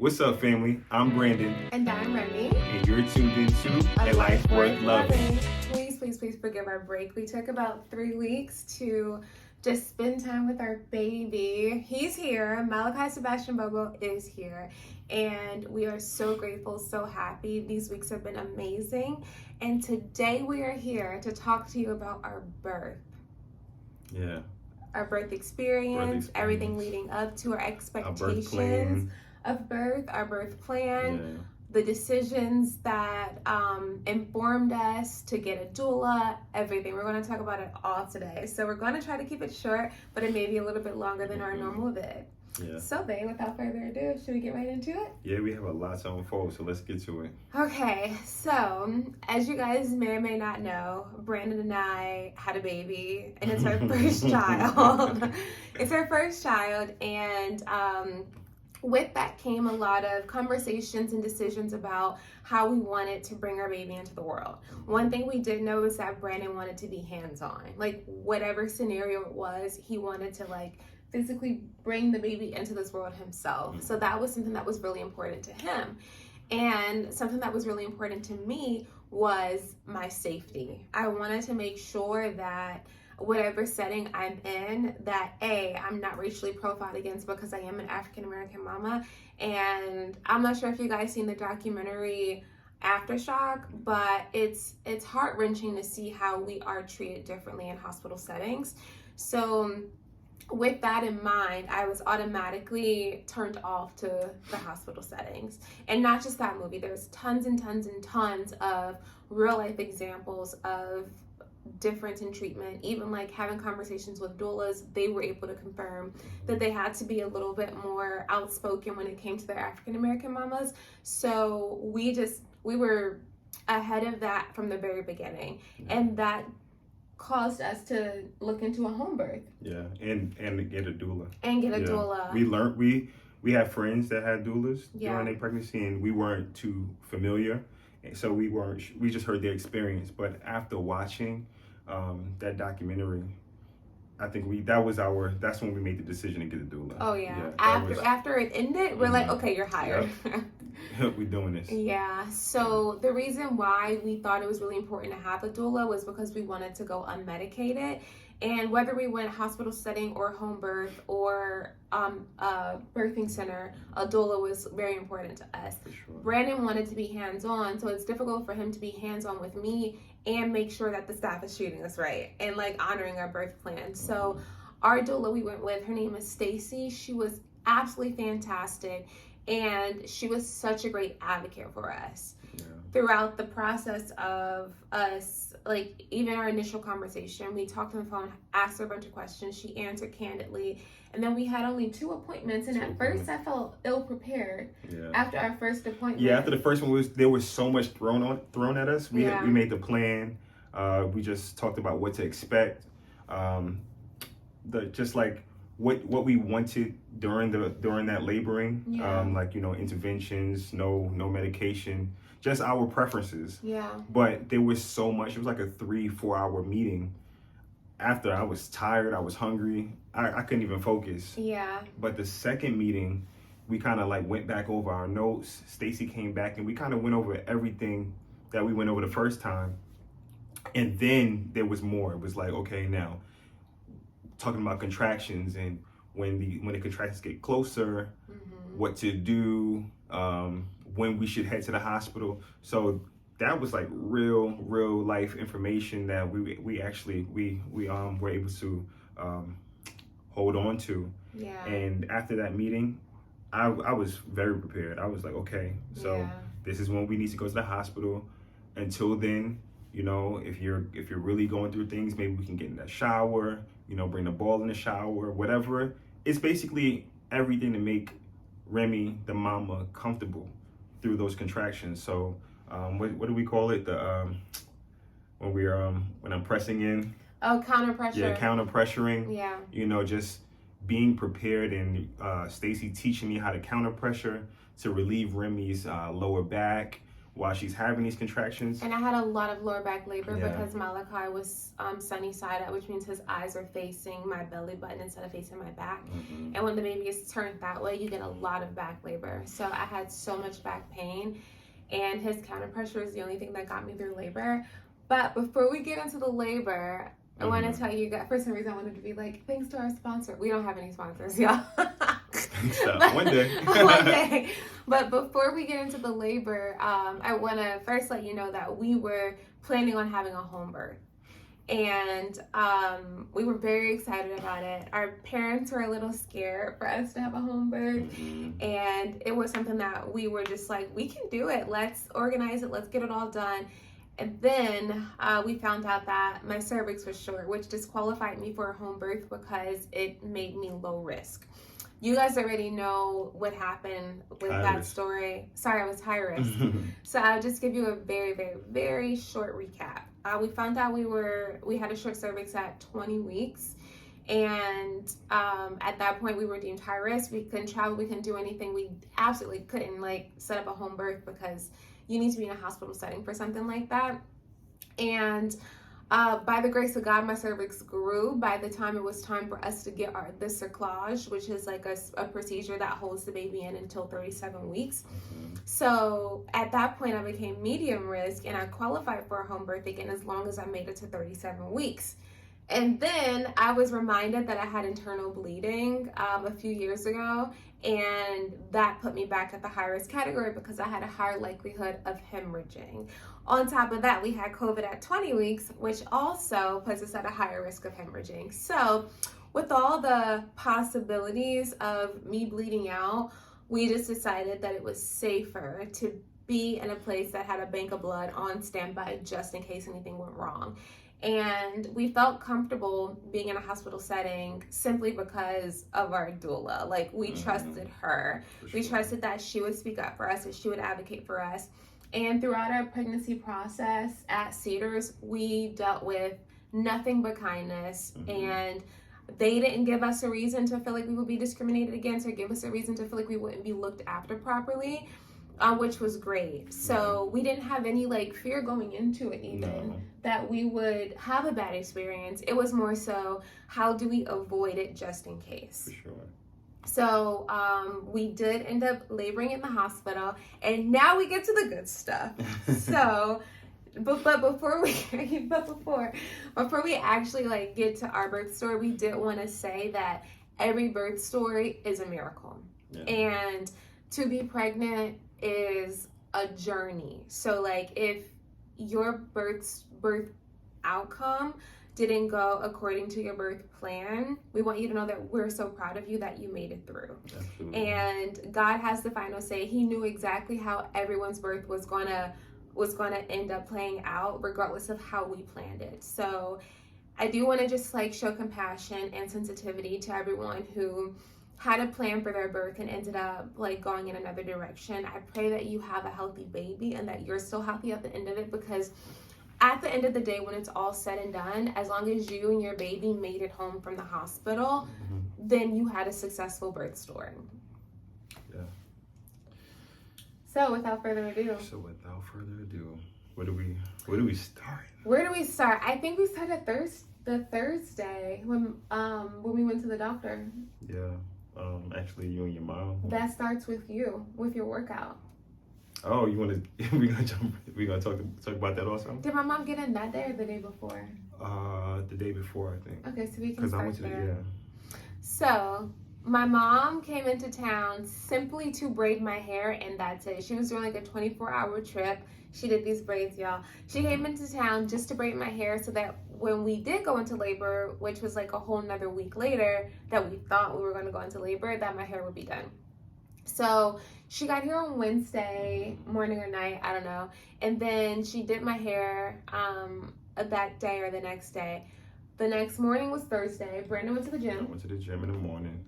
What's up, family? I'm Brandon. And I'm Remy. And you're tuned into A Life Worth Loving. Please forgive our break. We took about 3 weeks to just spend time with our baby. He's here. Malachi Sebastian Bobo is here. And we are so grateful, so happy. These weeks have been amazing. And today we are here to talk to you about our birth. Yeah. Our birth experience, everything leading up to our expectations of birth, our birth plan, the decisions that informed us to get a doula, everything. We're going to talk about it all today. So we're going to try to keep it short, but it may be a little bit longer than our normal vid. Yeah. So babe, without further ado, should we get right into it? Yeah, we have a lot to unfold, so let's get to it. Okay, so as you guys may or may not know, Brandon and I had a baby, and it's our first child. It's our first child, and with that came a lot of conversations and decisions about how we wanted to bring our baby into the world. One thing we did know is that Brandon wanted to be hands-on. Like, whatever scenario it was, he wanted to physically bring the baby into this world himself. So that was something that was really important to him. And something that was really important to me was my safety. I wanted to make sure that whatever setting I'm in, that I'm not racially profiled against because I am an African-American mama. And I'm not sure if you guys seen the documentary Aftershock, but it's heart-wrenching to see how we are treated differently in hospital settings. So with that in mind, I was automatically turned off to the hospital settings. And not just that movie, there's tons and tons and tons of real life examples of difference in treatment. Even having conversations with doulas, they were able to confirm that they had to be a little bit more outspoken when it came to their African American mamas. So we were ahead of that from the very beginning. And that caused us to look into a home birth. Yeah, and get a doula. Doula. We learned, we had friends that had doulas during their pregnancy, and we weren't too familiar. So we just heard their experience. But after watching that documentary, I think that's when we made the decision to get a doula. Oh yeah. After it ended, we're like, okay, you're hired. Yep. We're doing this. Yeah. So the reason why we thought it was really important to have a doula was because we wanted to go unmedicated. And whether we went hospital setting or home birth or a birthing center, a doula was very important to us. For sure. Brandon wanted to be hands-on, so it's difficult for him to be hands-on with me and make sure that the staff is treating us right and honoring our birth plan. So our doula we went with, her name is Stacy. She was absolutely fantastic, and she was such a great advocate for us. Throughout the process of us, even our initial conversation, we talked on the phone, asked her a bunch of questions, she answered candidly, and then we had only 2 appointments, and at first I felt ill-prepared. After our first appointment. Yeah, after the first one, there was so much thrown at us. We made the plan, we just talked about what to expect, what we wanted during that laboring, interventions, no medication, just our preferences. But there was so much. It was like a 3-4 hour meeting. After, I was tired, I was hungry, I couldn't even focus. But the second meeting, we kind of went back over our notes. Stacy came back and we kind of went over everything that we went over the first time. And then there was more. It was okay, now talking about contractions and when the contractions get closer, what to do, when we should head to the hospital. So that was real life information that we were able to hold on to. And after that meeting, I was very prepared. I was okay, so this is when we need to go to the hospital. Until then, if you're really going through things, maybe we can get in the shower, bring the ball in the shower, whatever. It's basically everything to make Remy, the mama, comfortable through those contractions. So what do we call it? When I'm pressing in. Oh, counter pressure. Yeah, counter pressuring. Just being prepared, and Stacy teaching me how to counter pressure to relieve Remy's lower back while she's having these contractions. And I had a lot of lower back labor because Malachi was sunny side up, which means his eyes are facing my belly button instead of facing my back. And when the baby is turned that way, you get a lot of back labor. So I had so much back pain, and his counter pressure is the only thing that got me through labor. But before we get into the labor, I want to tell you guys, for some reason I wanted to be like, thanks to our sponsor. We don't have any sponsors, y'all. One day. One day. But before we get into the labor, I want to first let you know that we were planning on having a home birth. And we were very excited about it. Our parents were a little scared for us to have a home birth. And it was something that we were just like, we can do it. Let's organize it. Let's get it all done. And then we found out that my cervix was short, which disqualified me for a home birth because it made me low risk. You guys already know what happened with that story. Sorry, I was high risk. So I'll just give you a very, very, very short recap. We found out we had a short cervix at 20 weeks. And at that point, we were deemed high risk. We couldn't travel. We couldn't do anything. We absolutely couldn't set up a home birth because you need to be in a hospital setting for something like that. And by the grace of God, my cervix grew by the time it was time for us to get the cerclage, which is like a procedure that holds the baby in until 37 weeks. So at that point, I became medium risk, and I qualified for a home birth again as long as I made it to 37 weeks. And then I was reminded that I had internal bleeding a few years ago, and that put me back at the high risk category because I had a higher likelihood of hemorrhaging. On top of that, we had COVID at 20 weeks, which also puts us at a higher risk of hemorrhaging. So with all the possibilities of me bleeding out, we just decided that it was safer to be in a place that had a bank of blood on standby just in case anything went wrong. And we felt comfortable being in a hospital setting simply because of our doula. We trusted her. We trusted that she would speak up for us, that she would advocate for us. And throughout our pregnancy process at Cedars, we dealt with nothing but kindness. And they didn't give us a reason to feel like we would be discriminated against or give us a reason to feel like we wouldn't be looked after properly. Which was great. So we didn't have any fear going into it even that we would have a bad experience. It was more so, how do we avoid it just in case? For sure. So we did end up laboring in the hospital, and now we get to the good stuff. So but before we actually get to our birth story, we did want to say that every birth story is a miracle. And to be pregnant is a journey. So if your birth outcome didn't go according to your birth plan, we want you to know that we're so proud of you that you made it through. Absolutely. And God has the final say. He knew exactly how everyone's birth was gonna end up playing out, regardless of how we planned it. So I do want to just show compassion and sensitivity to everyone who had a plan for their birth and ended up going in another direction. I pray that you have a healthy baby and that you're still healthy at the end of it, because at the end of the day, when it's all said and done, as long as you and your baby made it home from the hospital, then you had a successful birth story. Yeah. So without further ado, where do we start? Where do we start? I think we started the Thursday when we went to the doctor. Yeah. Actually, you and your mom. That starts with you, with your workout. Oh, you want to? We gonna talk about that also. Did my mom get in that day or the day before? The day before, I think. Okay, so we can start there. Yeah. So my mom came into town simply to braid my hair, and that's it. She was doing a 24-hour trip. She did these braids, y'all. She came into town just to braid my hair so that when we did go into labor, which was a whole nother week later, that we thought we were going to go into labor, that my hair would be done. So she got here on Wednesday morning or night, I don't know. And then she did my hair that day or the next day. The next morning was Thursday. Brandon went to the gym. I went to the gym in the morning.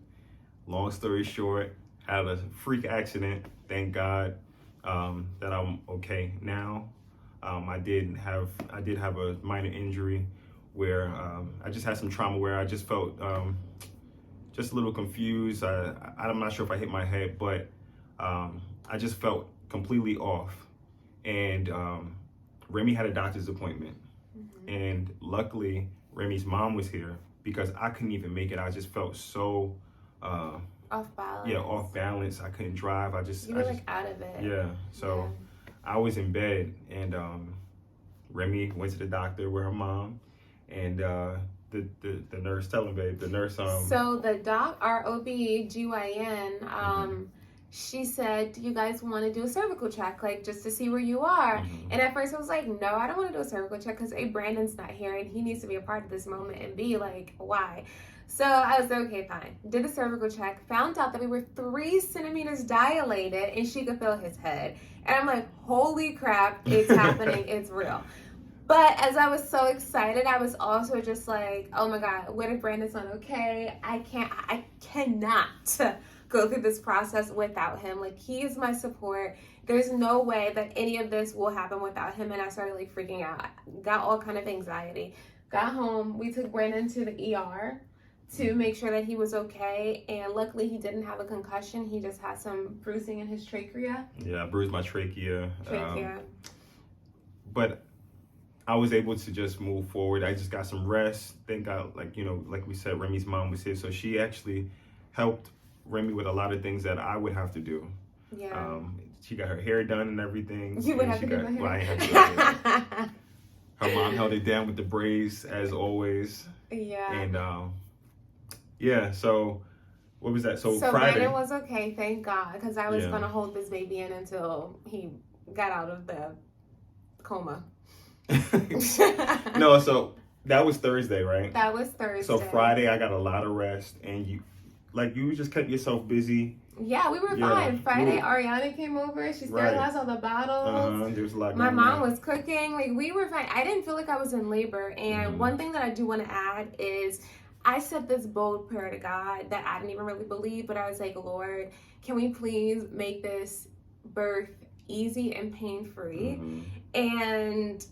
Long story short, had a freak accident. Thank God that I'm okay now. I did have a minor injury where I just had some trauma where I just felt just a little confused. I'm not sure if I hit my head, but I just felt completely off. and Remy had a doctor's appointment. And luckily, Remy's mom was here because I couldn't even make it. I just felt so off balance. Yeah, off balance. I couldn't drive. You were like out of it. Yeah. So I was in bed, and Remy went to the doctor with her mom, and the nurse, tell him, babe, the nurse. So our OB-GYN, she said, do you guys want to do a cervical check, like just to see where you are? And at first I was like, no, I don't want to do a cervical check because A, Brandon's not here and he needs to be a part of this moment, and B, like, why? So I was like, okay, fine. Did a cervical check, found out that we were 3 centimeters dilated and she could feel his head. And I'm like, holy crap, it's happening, it's real. But as I was so excited, I was also just like, oh my God, what if Brandon's not okay? I cannot go through this process without him. Like, he is my support. There's no way that any of this will happen without him. And I started like freaking out. I got all kind of anxiety. Got home, we took Brandon to the ER to make sure that he was okay. And luckily he didn't have a concussion. He just had some bruising in his trachea. Yeah, I bruised my trachea. But I was able to just move forward. I just got some rest. Thank God, like we said, Remy's mom was here. So she actually helped Remy with a lot of things that I would have to do. Yeah. She got her hair done and everything. You would have to do my hair. Well, I ain't have to do her hair. Her mom held it down with the braids, as always. Yeah. And so what was that? So Friday. Brandon was okay, thank God, because I was going to hold this baby in until he got out of the coma. No, so that was Thursday, right? That was Thursday. So Friday, I got a lot of rest, and you just kept yourself busy. Yeah, we were fine. Friday, Ariana came over. She sterilized all the bottles. There was a lot. My mom was cooking. Like, we were fine. I didn't feel like I was in labor. And one thing that I do want to add is I said this bold prayer to God that I didn't even really believe, but I was like, Lord, can we please make this birth easy and pain-free? And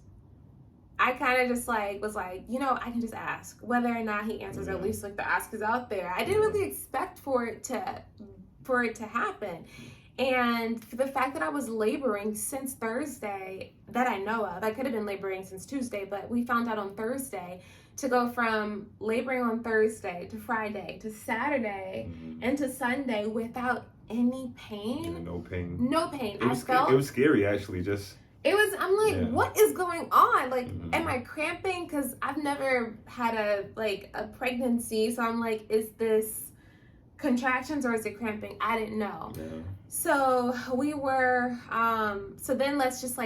I kind of just was like, I can just ask whether or not he answers, or at least like the ask is out there. I didn't really expect for it to happen. And for the fact that I was laboring since Thursday that I know of, I could have been laboring since Tuesday, but we found out on Thursday, to go from laboring on Thursday to Friday to Saturday and to Sunday without any pain. Yeah, no pain. No pain. It was scary, actually. I'm like, what is going on? Like, am I cramping? Because I've never had a pregnancy. So I'm like, is this contractions or is it cramping? I didn't know. Yeah. So we were, so then let's just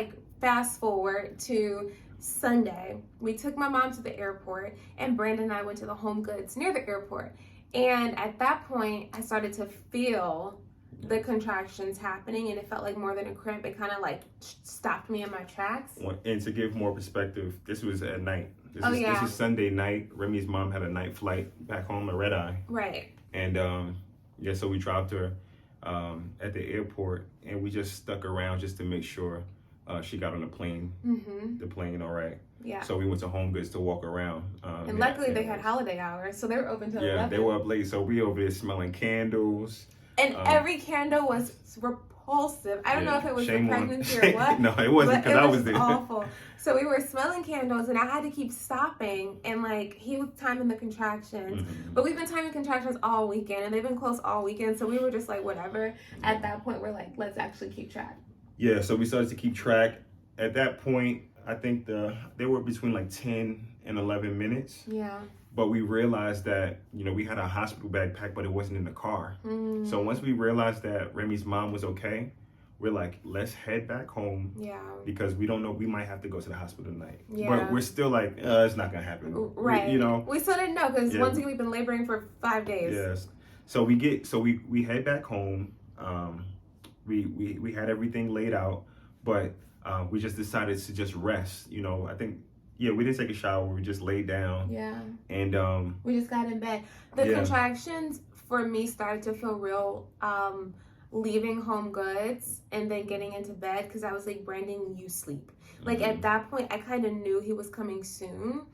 fast forward to Sunday. We took my mom to the airport, and Brandon and I went to the Home Goods near the airport. And at that point, I started to feel the contractions happening, and it felt like more than a cramp. It kind of stopped me in my tracks. And to give more perspective, this was at night. This is Sunday night. Remy's mom had a night flight back home, a red eye. Right. And so we dropped her at the airport, and we just stuck around just to make sure she got on the plane. The plane, all right. Yeah. So we went to Home Goods to walk around. And luckily they had holiday hours, so they were open till 11. Yeah, they were up late, so we over there smelling candles. And every candle was repulsive. I don't know if it was the pregnancy or what. No, it wasn't, because I was there. Awful. So we were smelling candles, and I had to keep stopping. And he was timing the contractions. But we've been timing contractions all weekend, and they've been close all weekend. So we were just whatever. At that point, we're let's actually keep track. Yeah, so we started to keep track. At that point, I think they were between 10 and 11 minutes. Yeah. But we realized that, we had a hospital bag packed, but it wasn't in the car. So once we realized that Remy's mom was okay, we're like, let's head back home. Yeah. Because we don't know, we might have to go to the hospital tonight. Yeah. But we're still it's not going to happen. Right. We still didn't know, because once again, we've been laboring for 5 days. Yes. So we head back home. We had everything laid out, but we just decided to just rest. I think, we didn't take a shower. We just laid down. Yeah. And we just got in bed. The contractions for me started to feel real leaving Home Goods and then getting into bed, because I was like, Brandon, you sleep. At that point, I kind of knew he was coming soon.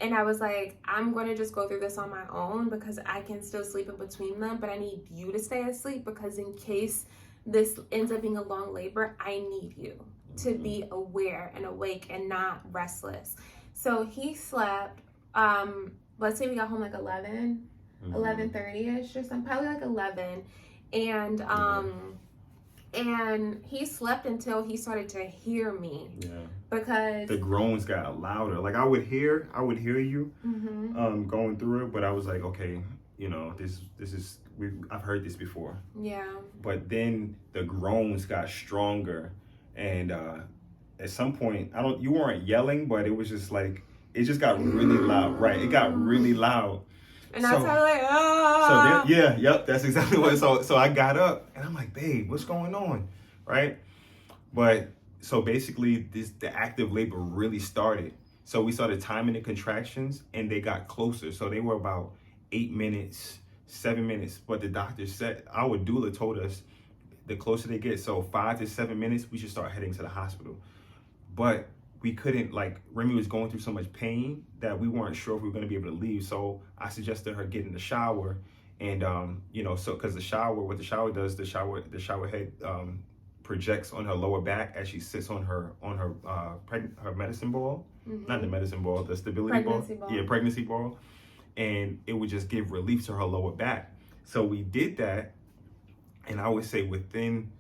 And I was like, I'm going to just go through this on my own, because I can still sleep in between them, but I need you to stay asleep, because in case this ends up being a long labor, I need you to be aware and awake and not restless. So he slept, let's say we got home like 11:30ish or something, probably like 11. And he slept until he started to hear me. Yeah. Because the groans got louder. Like I would hear you going through it, but I was like, okay, you know, this is I've heard this before. Yeah. But then the groans got stronger, and at some point, you weren't yelling, but it was just like it just got really loud. Right. It got really loud. And I was like, ah. So then, yep, that's exactly what. So I got up and I'm like, babe, what's going on, right? But so basically, the active labor really started. So we started timing the contractions, and they got closer. So they were about 8 minutes, 7 minutes. But the doctor said, our doula told us, the closer they get, so 5 to 7 minutes, we should start heading to the hospital. But we couldn't, like, Remy was going through so much pain that we weren't sure if we were going to be able to leave. So I suggested her get in the shower, and you know, so because what the shower does, the shower head projects on her lower back as she sits on her medicine ball, not the medicine ball, the stability ball. Yeah, pregnancy ball, and it would just give relief to her lower back. So we did that, and I would say within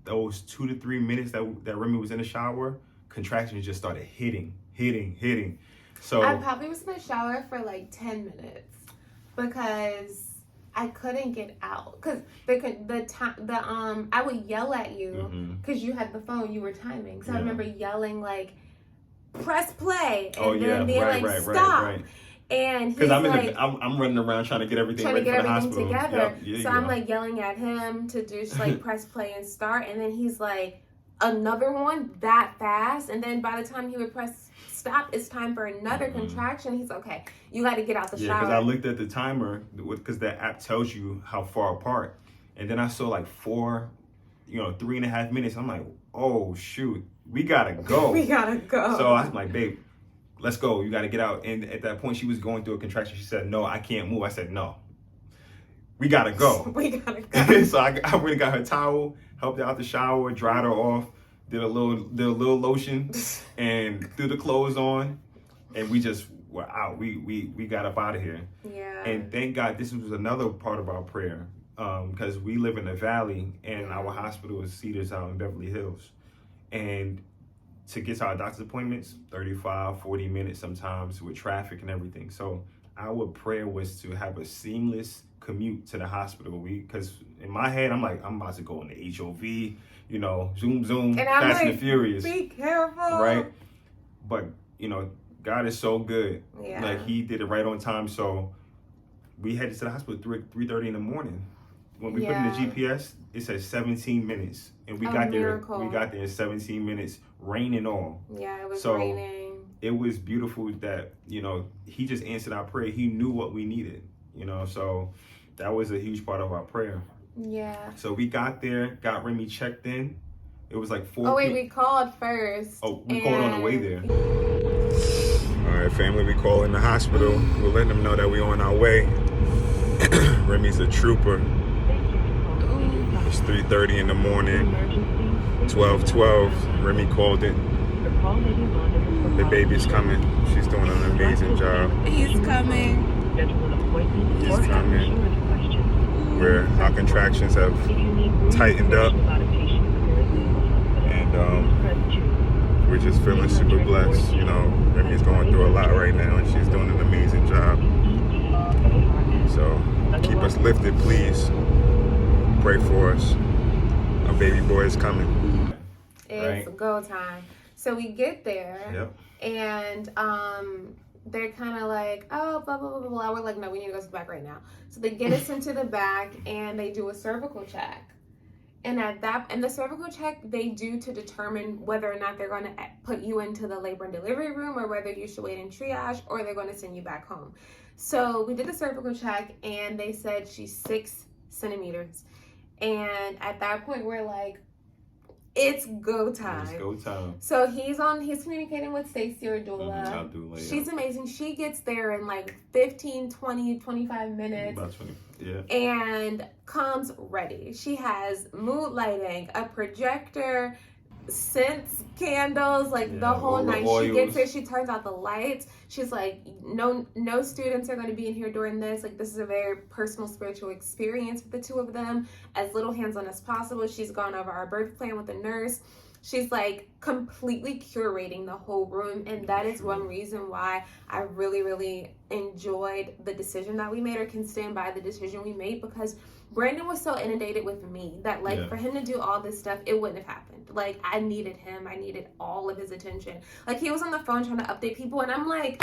those 2 to 3 minutes that Remy was in the shower, contractions just started hitting. So I probably was in the shower for like 10 minutes because I couldn't get out because I would yell at you because you had the phone, you were timing. So I remember yelling like, press play, and then being like, stop. Right. And he's I'm running around trying to get everything ready for the hospital. Together. Yep. So I'm like yelling at him to just like press play and start, and then he's like, another one that fast, and then by the time he would press stop, it's time for another contraction. He's okay, you got to get out the shower. Because I looked at the timer, because the app tells you how far apart, and then I saw like 3.5 minutes. I'm like, oh shoot, we gotta go. So I was like, babe, let's go, you got to get out. And at that point, she was going through a contraction. She said, no, I can't move. I said, no, we gotta go. So I went and got her towel, helped her out the shower, dried her off, did a little lotion, and threw the clothes on, and we just were out. We got up out of here. Yeah. And thank God, this was another part of our prayer, because we live in the valley, and our hospital is Cedars out in Beverly Hills, and to get to our doctor's appointments, 35, 40 minutes sometimes with traffic and everything. So our prayer was to have a seamless commute to the hospital. Because in my head, I'm like, I'm about to go on the HOV, you know, zoom, Fast and Furious. Be careful. Right? But, you know, God is so good. Yeah. Like, he did it right on time. So we headed to the hospital at 3:30 in the morning. When we put in the GPS, it says 17 minutes. And we got there in 17 minutes, rain and all. Yeah, it was raining. It was beautiful that, you know, he just answered our prayer. He knew what we needed, you know, so that was a huge part of our prayer. Yeah. So we got there, got Remy checked in. It was like 4 Oh, wait, we called first. Oh, we called on the way there. All right, family, we call in the hospital. We're letting them know that we're on our way. Remy's a trooper. It's 3:30 in the morning, 12:12. Remy called it. The baby's coming. She's doing an amazing job. He's coming. Where our contractions have tightened up. And we're just feeling super blessed. You know, Remy's going through a lot right now, and she's doing an amazing job. So keep us lifted, please. Pray for us. Our baby boy is coming. It's go time. So we get there, and they're kind of like, oh, blah, blah, blah, blah, blah. We're like, no, we need to go to the back right now. So they get us into the back, and they do a cervical check. And the cervical check they do to determine whether or not they're going to put you into the labor and delivery room, or whether you should wait in triage, or they're going to send you back home. So we did the cervical check, and they said she's 6 centimeters. And at that point, we're like, it's go time. It's go time. So he's communicating with Stacy, or doula. She's amazing. She gets there in like 15, 20, 25 minutes. About 20, yeah. And comes ready. She has mood lighting, a projector. scents, candles, like the whole night. She gets here, she turns out the lights. She's like, no students are going to be in here during this. Like, this is a very personal, spiritual experience with the two of them. As little hands-on as possible. She's gone over our birth plan with the nurse. She's like completely curating the whole room, and that is one reason why I really, really enjoyed the decision that we made, or can stand by the decision we made, because Brandon was so inundated with me that like for him to do all this stuff, it wouldn't have happened. Like, I needed him. I needed all of his attention. Like, he was on the phone trying to update people, and I'm like,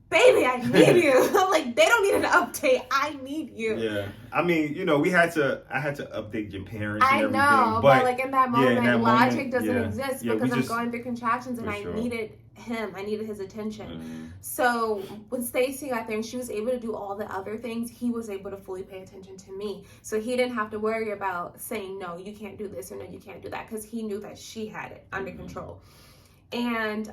baby, I need you. I'm like, they don't need an update. I need you. Yeah. I mean, you know, I had to update your parents and everything. I know, but like in that moment, logic doesn't exist because I'm going through contractions, and I needed him. I needed his attention. Mm-hmm. So when Stacy got there and she was able to do all the other things, he was able to fully pay attention to me. So he didn't have to worry about saying, no, you can't do this, or no, you can't do that, because he knew that she had it under control. And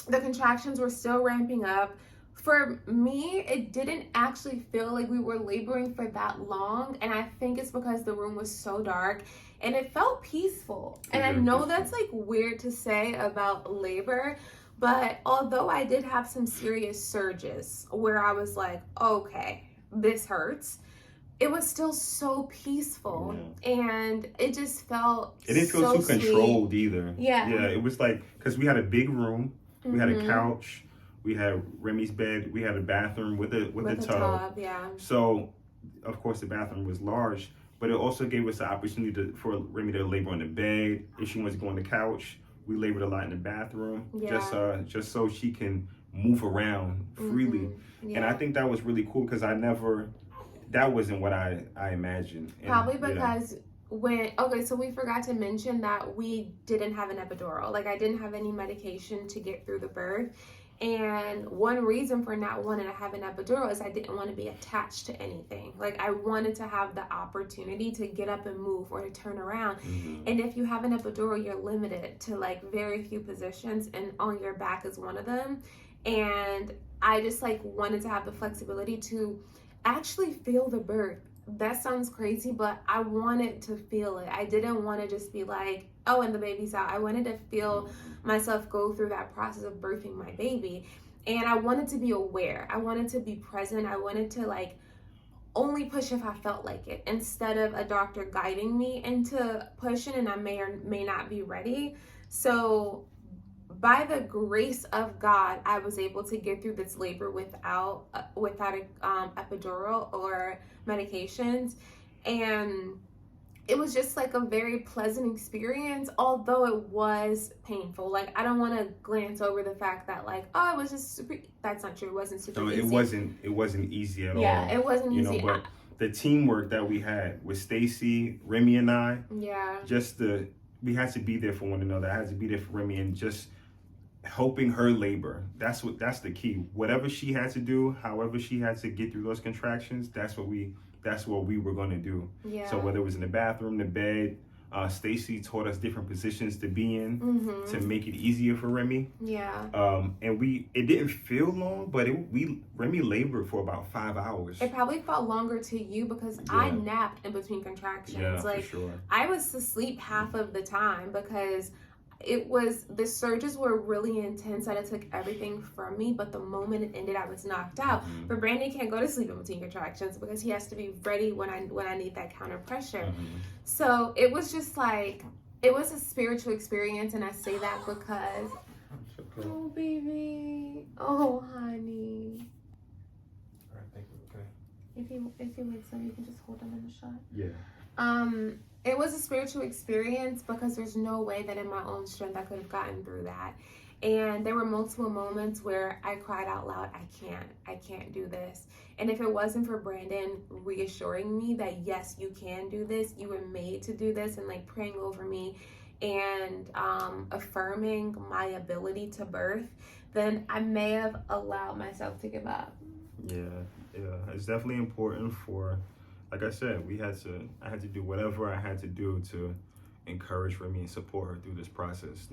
the contractions were still ramping up. For me, it didn't actually feel like we were laboring for that long. And I think it's because the room was so dark and it felt peaceful. And I know that's like weird to say about labor, but although I did have some serious surges where I was like, okay, this hurts, it was still so peaceful. And it just felt It didn't feel so too controlled either. Yeah, it was like, because we had a big room. We had a couch, we had Remy's bed, we had a bathroom with a tub. So, of course, the bathroom was large, but it also gave us the opportunity for Remy to labor on the bed. If she wants to go on the couch, we labored a lot in the bathroom, just so she can move around freely. And I think that was really cool, because that wasn't what I imagined. And, probably because so we forgot to mention that we didn't have an epidural. Like, I didn't have any medication to get through the birth. And one reason for not wanting to have an epidural is I didn't want to be attached to anything. Like, I wanted to have the opportunity to get up and move, or to turn around. And if you have an epidural, you're limited to like very few positions, and on your back is one of them. And I just like wanted to have the flexibility to actually feel the birth. That sounds crazy, but I wanted to feel it. I didn't want to just be like, oh, and the baby's out. I wanted to feel myself go through that process of birthing my baby. And I wanted to be aware. I wanted to be present. I wanted to like only push if I felt like it, instead of a doctor guiding me into pushing and I may or may not be ready. So by the grace of God, I was able to get through this labor without a epidural or medications. And it was just like a very pleasant experience, although it was painful. Like, I don't want to glance over the fact that like, oh, it was just super. That's not true. It wasn't super easy. It wasn't easy at all. Yeah, it wasn't easy. But the teamwork that we had with Stacy, Remy, and I. We had to be there for one another. I had to be there for Remy, and just helping her labor. That's the key. Whatever she had to do, however she had to get through those contractions, that's what we were going to do. So whether it was in the bathroom, the bed, Stacy taught us different positions to be in to make it easier for Remy. And it didn't feel long, but Remy labored for about 5 hours. It probably felt longer to you because I napped in between contractions. Like, for sure. I was asleep half of the time because the surges were really intense, that it took everything from me, but the moment it ended, I was knocked out. But Brandon can't go to sleep in between contractions because he has to be ready when I need that counter pressure. So it was just like, it was a spiritual experience, and I say that because, oh baby, oh honey. All right, thank you. Okay. If he wakes up, you can just hold him in the shot. It was a spiritual experience because there's no way that in my own strength I could have gotten through that. And there were multiple moments where I cried out loud, I can't do this. And if it wasn't for Brandon reassuring me that yes, you can do this, you were made to do this, and like praying over me and affirming my ability to birth, then I may have allowed myself to give up. Yeah, it's definitely important for, like I said, I had to do whatever I had to do to encourage Remy and support her through this process.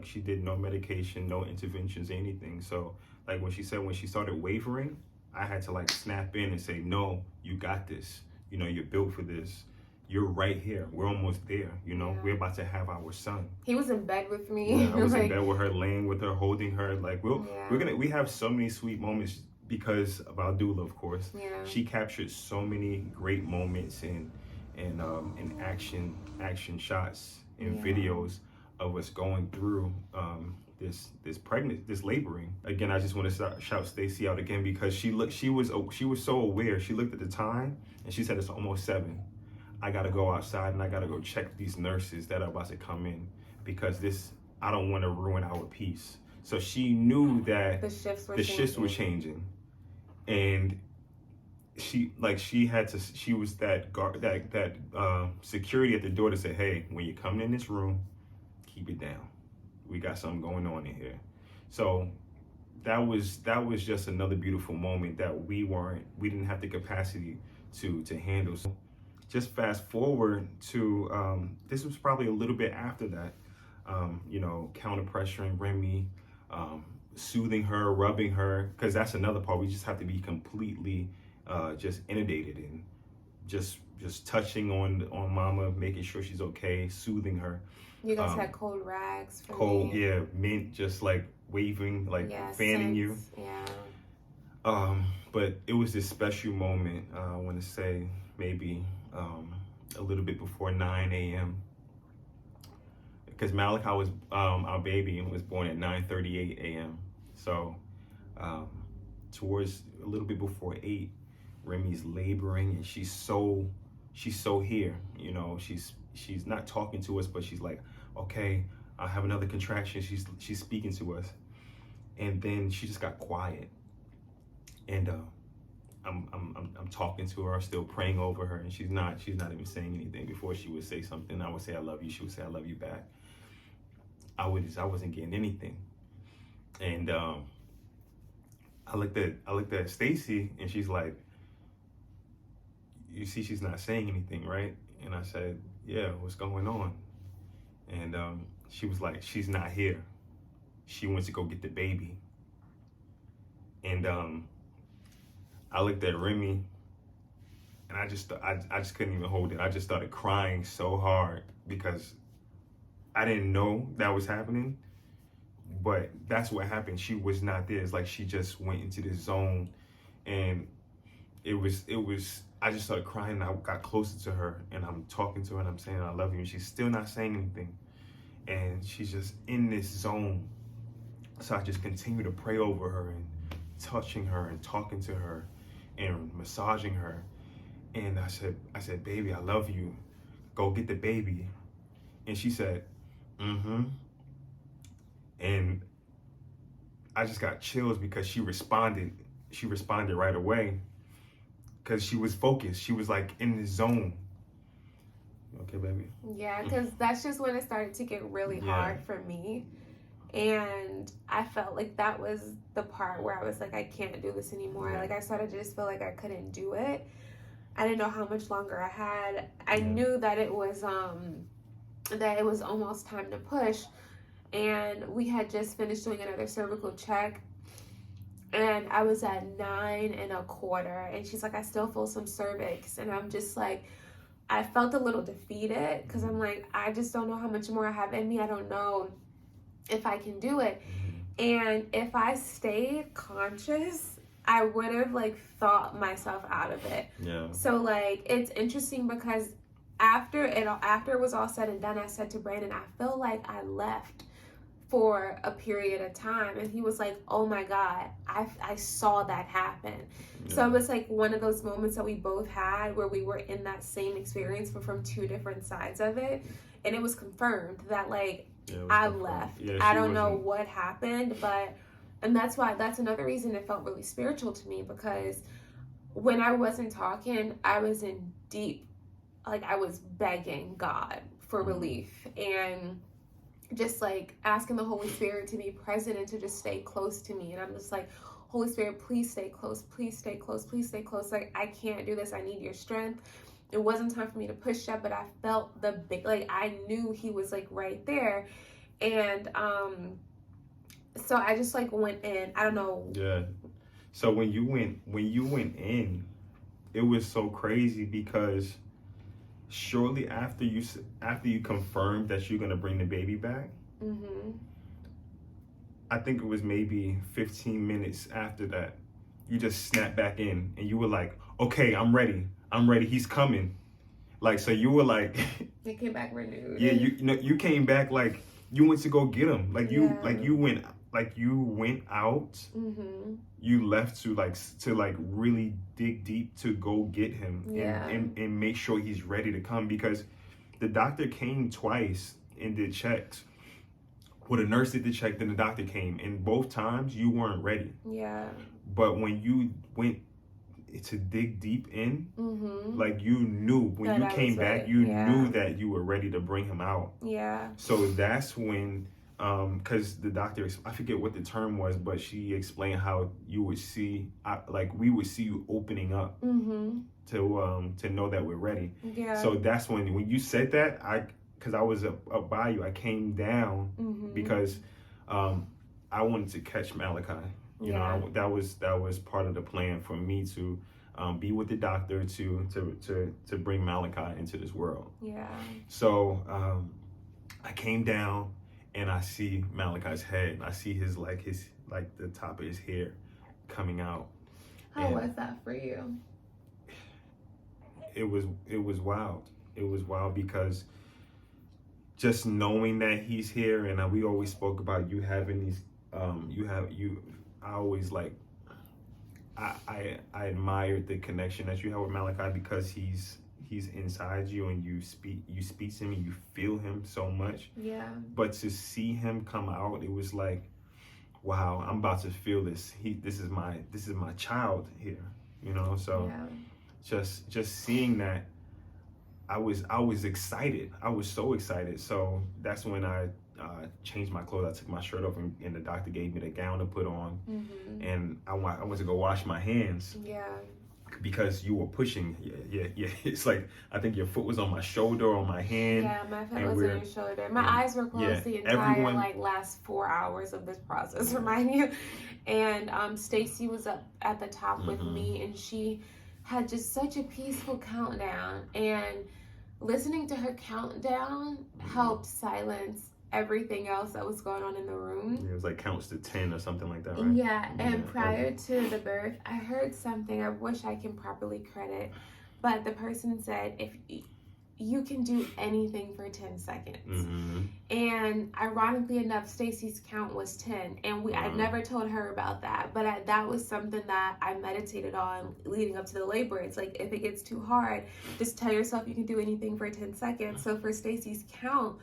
She did no medication, no interventions, anything. So like when she started wavering, I had to like snap in and say, no, you got this. You're built for this. you're right here. We're almost there. You know, we're about to have our son. He was in bed with me. Yeah, I was in bed with her, laying with her, holding her. Like we have so many sweet moments because of our doula, of course. Yeah. She captured so many great moments and action shots and videos of us going through this laboring. Again, I just want to shout Stacy out again because she was so aware. She looked at the time and she said it's almost 7. I gotta go outside and I gotta go check these nurses that are about to come in because I don't want to ruin our peace. So she knew that the shifts were changing, and she was that guard, that security at the door to say, hey, when you come in this room, keep it down. We got something going on in here. So that was just another beautiful moment that we didn't have the capacity to handle. So just fast forward to this was probably a little bit after that. Counter pressuring Remy, soothing her, rubbing her, because that's another part. We just have to be completely just inundated in just touching on mama, making sure she's okay, soothing her. You guys had cold rags for cold, me. Yeah, mint, just like waving, like fanning you. Yeah. But it was this special moment, I want to say maybe a little bit before 9 a.m. Because Malachi was, our baby, was born at 9:38 a.m. So towards a little bit before 8, Remy's laboring and she's so here, she's not talking to us, but she's like, okay, I have another contraction. She's speaking to us. And then she just got quiet. And I'm talking to her, still praying over her, and she's not even saying anything. Before she would say something, I would say I love you, she would say I love you back. I wasn't getting anything. And I looked at Stacy and she's like, you see she's not saying anything, right? And I said, yeah, what's going on? And she was like, she's not here. She went to go get the baby. And I looked at Remy and I just couldn't even hold it. I just started crying so hard because I didn't know that was happening, but that's what happened. She was not there. It's like she just went into this zone, and it was, I just started crying. I got closer to her and I'm talking to her and I'm saying, I love you. And she's still not saying anything. And she's just in this zone. So I just continue to pray over her and touching her and talking to her and massaging her. And I said, baby, I love you. Go get the baby. And she said, mm-hmm. And I just got chills because she responded right away because she was focused. She was like in the zone. Okay, baby? Yeah, because that's just when it started to get really hard for me. And I felt like that was the part where I was like, I can't do this anymore. Like I started to just feel like I couldn't do it. I didn't know how much longer I had. I knew that it was almost time to push. And we had just finished doing another cervical check. And I was at 9 1/4. And she's like, I still feel some cervix. And I'm just like, I felt a little defeated because I'm like, I just don't know how much more I have in me. I don't know if I can do it. And if I stayed conscious, I would have like thought myself out of it. Yeah. So like, it's interesting because after it was all said and done, I said to Brandon, I feel like I left for a period of time. And he was like, oh my God, I saw that happen. Yeah. So it was like one of those moments that we both had where we were in that same experience, but from two different sides of it. And it was confirmed that like, I left. Yeah, I don't know what happened, and that's another reason it felt really spiritual to me, because when I wasn't talking, I was in deep, like I was begging God for relief and just like asking the Holy Spirit to be present and to just stay close to me. And I'm just like, Holy Spirit, please stay close, please stay close, please stay close. Like, I can't do this. I need your strength. It wasn't time for me to push up, but I felt the big, like I knew he was like right there. And so I just like went in. I don't know. Yeah. So when you went in, it was so crazy because shortly after you confirmed that you're gonna bring the baby back, I think it was maybe 15 minutes after that, you just snapped back in and you were like, okay, I'm ready, he's coming. Like, so you were like, they came back renewed. Yeah, you came back like you went to go get him. Like you went out. You left to really dig deep to go get him and make sure he's ready to come, because the doctor came twice and did checks. Well, the nurse did the check, then the doctor came, and both times you weren't ready. Yeah. But when you went to dig deep in, like you knew when you came back, you knew that you were ready to bring him out. Yeah. So that's when, because the doctor, I forget what the term was, but she explained how you would see, we would see you opening up to know that we're ready. Yeah. So that's when you said that, because I was up by you, I came down because I wanted to catch Malachi. You know, that was part of the plan for me to be with the doctor to bring Malachi into this world. Yeah. So I came down and I see Malachi's head. I see his the top of his hair coming out. How was that for you? It was wild. It was wild because just knowing that he's here, and we always spoke about you having these I always I admired the connection that you have with Malachi, because he's inside you and you speak to him and you feel him so much. Yeah. But to see him come out, it was like, wow, I'm about to feel this. This is my child here, you know. So just seeing that, I was excited. I was so excited. So that's when I changed my clothes. I took my shirt off and the doctor gave me the gown to put on. And I went to go wash my hands. Yeah. Because you were pushing. Yeah. It's like, I think your foot was on my shoulder or my hand. Yeah, my foot was on your shoulder. My eyes were closed the entire last 4 hours of this process, remind you. And Stacy was up at the top with me, and she had just such a peaceful countdown. And listening to her countdown helped silence everything else that was going on in the room. It was like counts to 10 or something like that, right? Yeah, and prior to the birth, I heard something I wish I can properly credit, but the person said, if you can do anything for 10 seconds. And ironically enough, Stacy's count was 10, and I never told her about that, but that was something that I meditated on leading up to the labor. It's like, if it gets too hard, just tell yourself you can do anything for 10 seconds. So for Stacy's count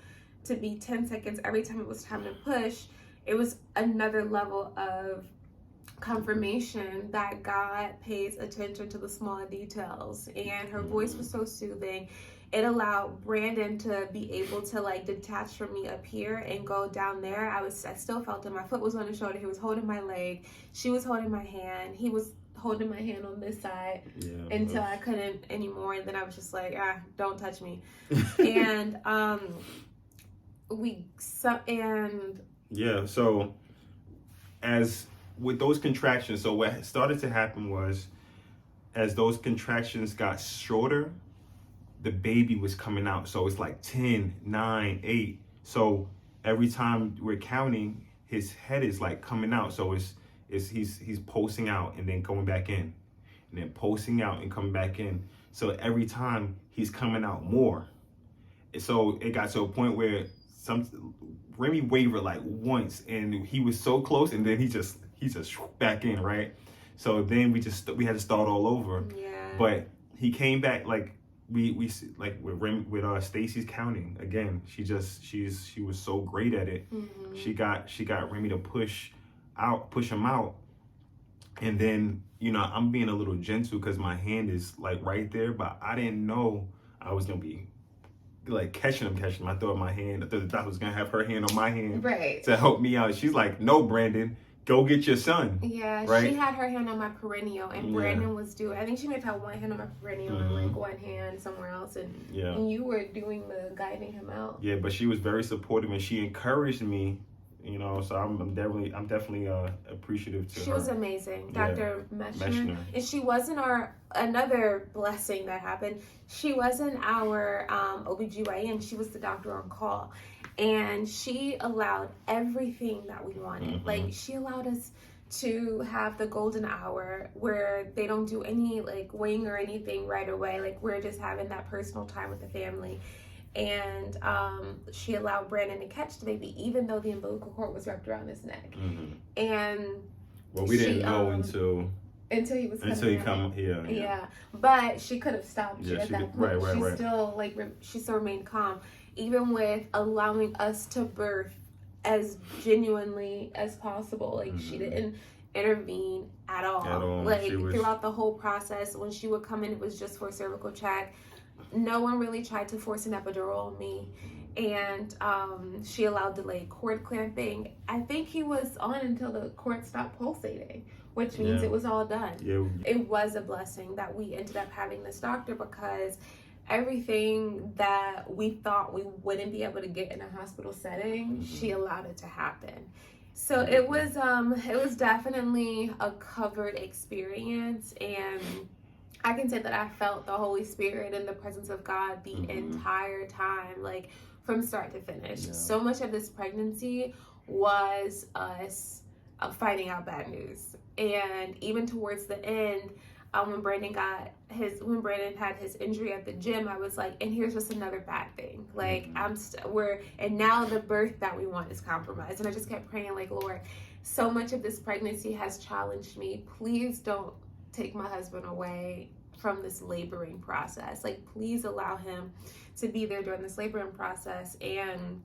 to be 10 seconds every time it was time to push, it was another level of confirmation that God pays attention to the small details. And her voice was so soothing. It allowed Brandon to be able to detach from me up here and go down there. I still felt him. My foot was on his shoulder. He was holding my leg. She was holding my hand. He was holding my hand on this side until I couldn't anymore. And then I was just like, don't touch me. And so as with those contractions, so what started to happen was, as those contractions got shorter, the baby was coming out. So it's like 10, 9, 8. So every time we're counting, his head is coming out. So he's pulsing out and then going back in, and then pulsing out and coming back in. So every time he's coming out more. So it got to a point where Remy wavered once, and he was so close, and then he just back in, right? So then we had to start all over. Yeah. But he came back we with Stacy's counting again. She was so great at it. She got Remy to push him out, and then I'm being a little gentle because my hand is right there, but I didn't know I was gonna be catching him. I thought the doctor was gonna have her hand on my hand to help me out. She's like, no, Brandon, go get your son. Yeah, right? She had her hand on my perineal, and Brandon was doing, I think she may have had one hand on my perineal and one hand somewhere else, and you were doing the guiding him out. Yeah, but she was very supportive, and she encouraged me You know, so I'm definitely appreciative to her. She was amazing, Dr. Meshner. And she wasn't another blessing that happened. She wasn't our OBGYN. She was the doctor on call. And she allowed everything that we wanted. Like, she allowed us to have the golden hour where they don't do any like weighing or anything right away. Like, we're just having that personal time with the family. And she allowed Brandon to catch the baby, even though the umbilical cord was wrapped around his neck. And we didn't know until he was here. Yeah, but she could have stopped you at that point. Right. Still she still remained calm, even with allowing us to birth as genuinely as possible. Like, she didn't intervene at all. Like, throughout the whole process, when she would come in, it was just for a cervical check. No one really tried to force an epidural on me. And she allowed delayed cord clamping. I think he was on until the cord stopped pulsating, which means it was all done. It was a blessing that we ended up having this doctor, because everything that we thought we wouldn't be able to get in a hospital setting, she allowed it to happen. So it was definitely a covered experience, and I can say that I felt the Holy Spirit and the presence of God the entire time, like from start to finish. So much of this pregnancy was us finding out bad news. And even towards the end, when Brandon had his injury at the gym, I was like, and here's just another bad thing. Like, and now the birth that we want is compromised. And I just kept praying, like, Lord, so much of this pregnancy has challenged me. Please don't take my husband away from this laboring process. Like, please allow him to be there during this laboring process and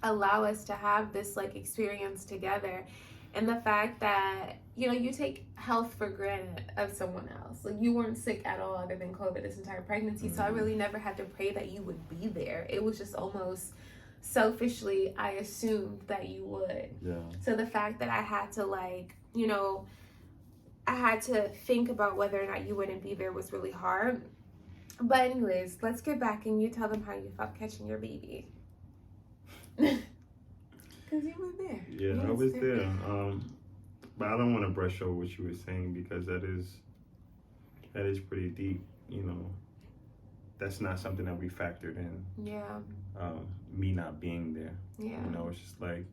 allow us to have this like experience together. And the fact that, you know, you take health for granted of someone else. Like, you weren't sick at all other than COVID this entire pregnancy. So I really never had to pray that you would be there. It was just almost selfishly, I assumed that you would. So the fact that I had to, like, you know, I had to think about whether or not you wouldn't be there was really hard. But anyways, let's get back and you tell them how you felt catching your baby. Because you were there. Yeah, I was there. But I don't want to brush over what you were saying, because that is pretty deep. You know, that's not something that we factored in. Yeah. Me not being there. Yeah. You know, it's just like,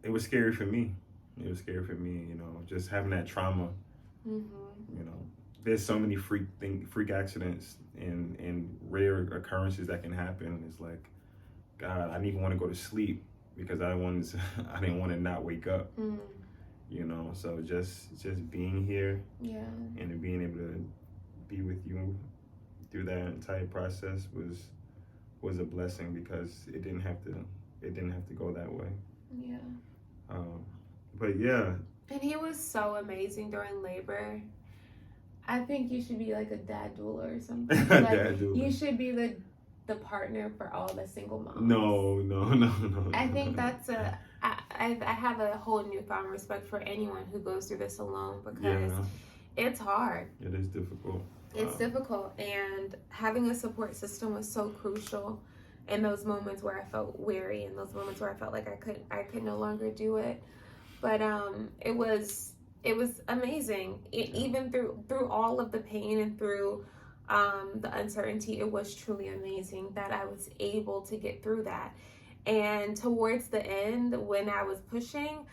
it was scary for me. It was scary for me, you know, just having that trauma. You know, there's so many freak accidents and rare occurrences that can happen. It's like, God, I didn't even want to go to sleep because I didn't want to not wake up. You know, so just being here, and being able to be with you through that entire process was a blessing, because it didn't have to go that way. But yeah. And he was so amazing during labor. I think you should be like a dad doula or something. Like, dad doula. You should be the partner for all the single moms. No. I think that's I have a whole newfound respect for anyone who goes through this alone, because it's hard. It is difficult. It's difficult, and having a support system was so crucial in those moments where I felt weary, in those moments where I felt like I could no longer do it. But it was amazing. Even through all of the pain and through the uncertainty, it was truly amazing that I was able to get through that. And towards the end, when I was pushing,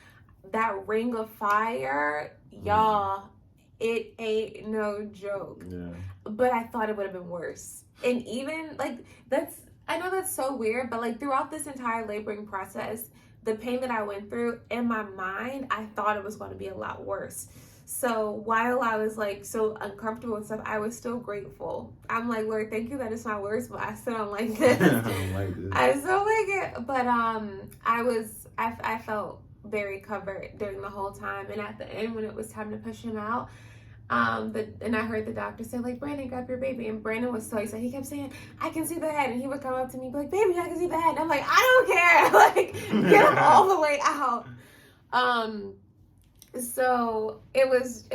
that ring of fire, y'all, it ain't no joke. But I thought it would have been worse. And even like I know that's so weird, but like throughout this entire laboring process, the pain that I went through, in my mind, I thought it was going to be a lot worse. So while I was like so uncomfortable and stuff, I was still grateful. I'm like, Lord, thank you that it's not worse, but I still don't like this. I don't like this. I still like it. But I felt very covered during the whole time. And at the end, when it was time to push him out, and I heard the doctor say, like, Brandon, grab your baby. And Brandon was so excited. He kept saying, I can see the head. And he would come up to me and be like, baby, I can see the head. And I'm like, I don't care. Like, get him all the way out. So it was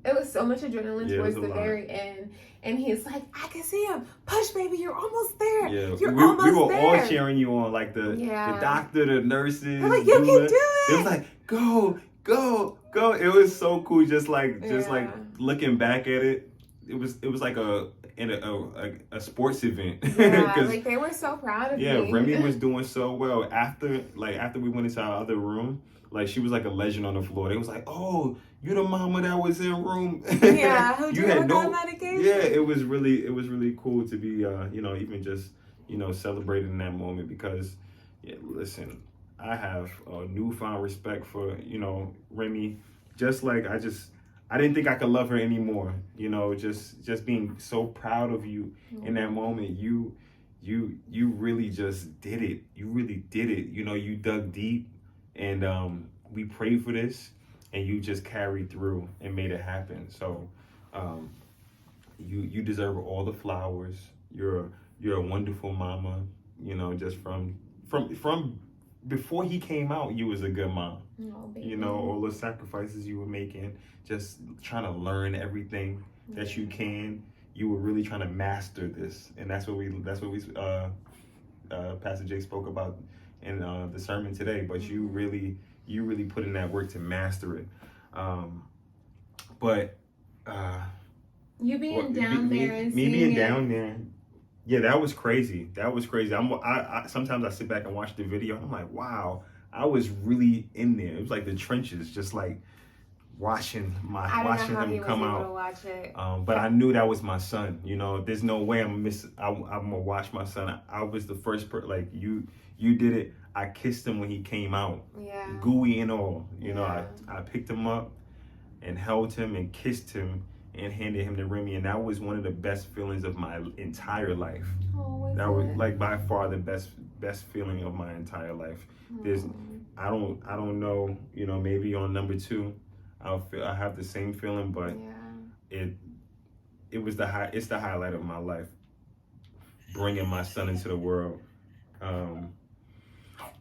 It was so much adrenaline towards the very end. And he's like, I can see him. Push, baby, you're almost there. Yeah, you're we were there. all cheering you on, like the doctor, the nurses. They're like, you can do it. It was like, go. It was so cool, just like looking back at it. It was like a sports event. Yeah, like they were so proud of me. Yeah, Remy was doing so well. After we went into our other room, like she was like a legend on the floor. They was like, oh, you the mama that was in room. Yeah, who you had no medication. Yeah, it was really cool to be even just celebrating that moment, because listen, I have a newfound respect for Remy. Just like I didn't think I could love her anymore. Just being so proud of you in that moment. You really just did it. You really did it. You dug deep, and we prayed for this, and you just carried through and made it happen. So you deserve all the flowers. You're a wonderful mama. Just from before he came out, you was a good mom. Oh, all the sacrifices you were making, just trying to learn everything that you can. You were really trying to master this, and that's what we Pastor Jake spoke about in the sermon today. But you really put in that work to master it. You being down there and me being down there. Yeah, that was crazy. I sometimes I sit back and watch the video. I'm like, wow, I was really in there. It was like the trenches, just like watching him come out. Watch it. But I knew that was my son. There's no way I'm gonna watch my son. I was the first person. Like you did it. I kissed him when he came out. Yeah. Gooey and all. I picked him up and held him and kissed him and handed him to Remy, and that was one of the best feelings of my entire life. That was like by far the best feeling of my entire life. I don't know, maybe on number 2 I have the same feeling, but it's the highlight of my life, bringing my son into the world. And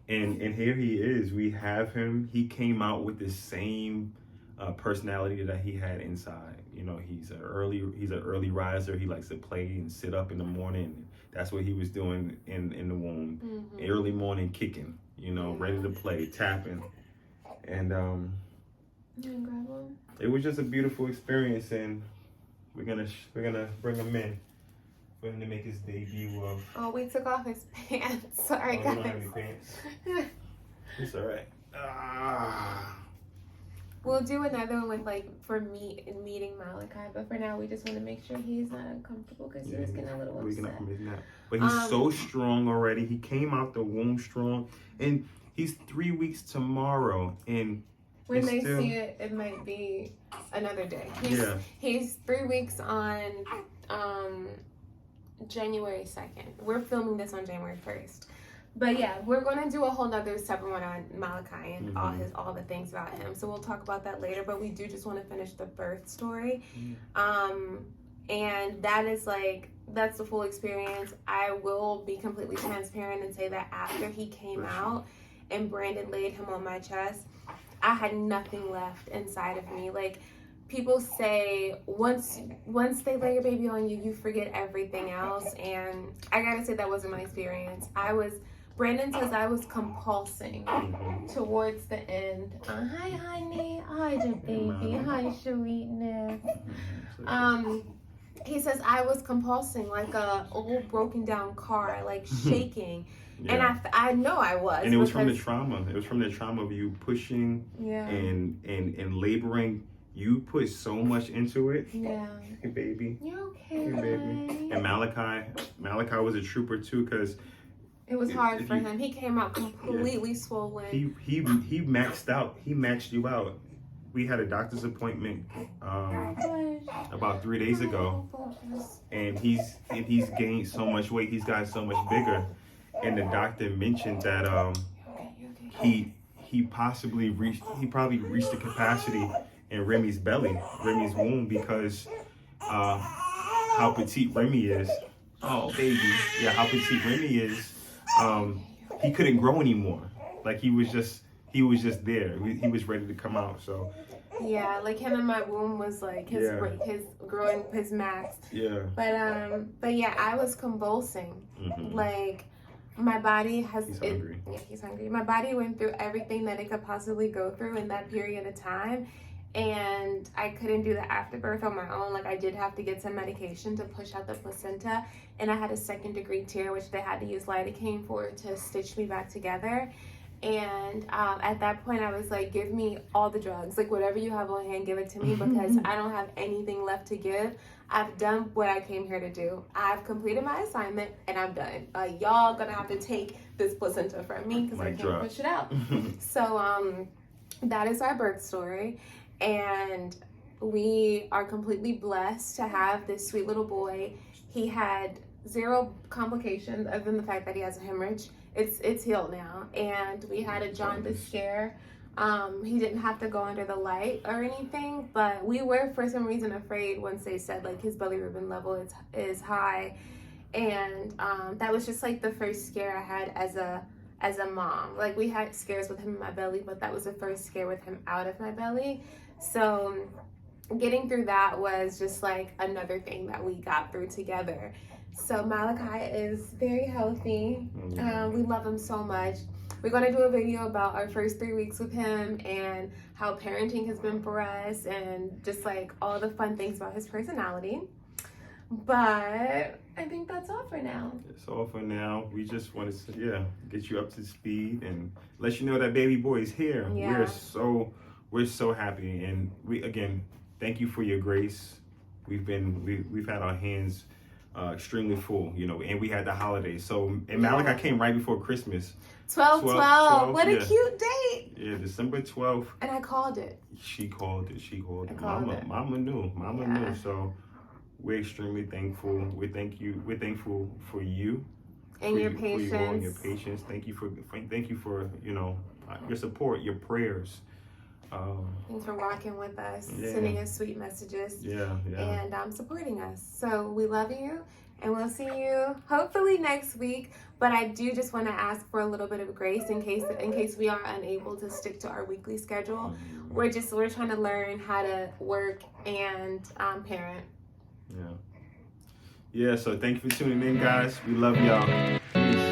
here he is. We have him. He came out with the same personality that he had inside. He's an early riser. He likes to play and sit up in the morning. That's what he was doing in the womb. Early morning kicking, ready to play, tapping. And it was just a beautiful experience, and we're gonna bring him in for him to make his debut of. Oh, we took off his pants. Sorry, guys. You don't have any pants. It's all right. We'll do another one with meeting Malachi, but for now we just want to make sure he's not uncomfortable because he was getting a little upset. But he's so strong already. He came out the womb strong, and he's 3 weeks tomorrow. And when they see it, it might be another day. He's 3 weeks on January 2nd. We're filming this on January 1st. But yeah, we're going to do a whole nother separate one on Malachi and all the things about him. So we'll talk about that later, but we do just want to finish the birth story. And that is that's the full experience. I will be completely transparent and say that after he came out and Brandon laid him on my chest, I had nothing left inside of me. People say once they lay your baby on you, you forget everything else. And I gotta say that wasn't my experience. Brandon says I was compulsing towards the end. Hi, honey. Hi, the baby. Hi, sweetness. He says I was compulsing like a old broken down car, shaking. Yeah. And I know I was. And it was from the trauma. It was from the trauma of you pushing and laboring. You put so much into it. Yeah. Hey, baby. You're okay, hey, baby. And Malachi was a trooper too, because it was hard for him. He came out completely swollen. He maxed out. He maxed you out. We had a doctor's appointment about 3 days ago, and he's gained so much weight. He's gotten so much bigger, and the doctor mentioned that he probably reached the capacity in Remy's belly, Remy's womb, because how petite Remy is. Oh baby, yeah, how petite Remy is. He couldn't grow anymore. He was just there. He was ready to come out. So Yeah, like him in my womb was like his growing his max. Yeah. But yeah, I was convulsing. Mm-hmm. Like my body He's hungry. Yeah, he's hungry. My body went through everything that it could possibly go through in that period of time. And I couldn't do the afterbirth on my own. Like I did have to get some medication to push out the placenta, and I had a 2nd-degree tear, which they had to use lidocaine for to stitch me back together. And at that point, I was like, give me all the drugs, like whatever you have on hand, give it to me, because I don't have anything left to give. I've done what I came here to do. I've completed my assignment, and I'm done. Y'all gonna have to take this placenta from me because I can't push it out. So that is our birth story. And we are completely blessed to have this sweet little boy. He had 0 complications other than the fact that he has a hemorrhage. It's healed now. And we had a jaundice scare. He didn't have to go under the light or anything, but we were for some reason afraid once they said like his bilirubin level is high. And that was just like the first scare I had as a mom. Like we had scares with him in my belly, but that was the first scare with him out of my belly. So getting through that was just like another thing that we got through together. So Malachi is very healthy. We love him so much. We're going to do a video about our first 3 weeks with him and how parenting has been for us and just like all the fun things about his personality. But I think that's all for now. It's all for now. We just wanted to, get you up to speed and let you know that baby boy is here. Yeah. We're so happy, and we again thank you for your grace. We've had our hands extremely full, and we had the holidays. So and Malachi came right before Christmas. 12/12. What a cute date. Yeah, December 12th. And I called it. She called it. Mama knew. Mama knew. So we're extremely thankful. We're thankful for you and your patience. For your patience. Thank you for your support, your prayers. Thanks for rocking with us, sending us sweet messages, and supporting us. So we love you, and we'll see you hopefully next week. But I do just want to ask for a little bit of grace in case we are unable to stick to our weekly schedule. We're trying to learn how to work and parent. Yeah. So thank you for tuning in, guys. We love y'all. Peace.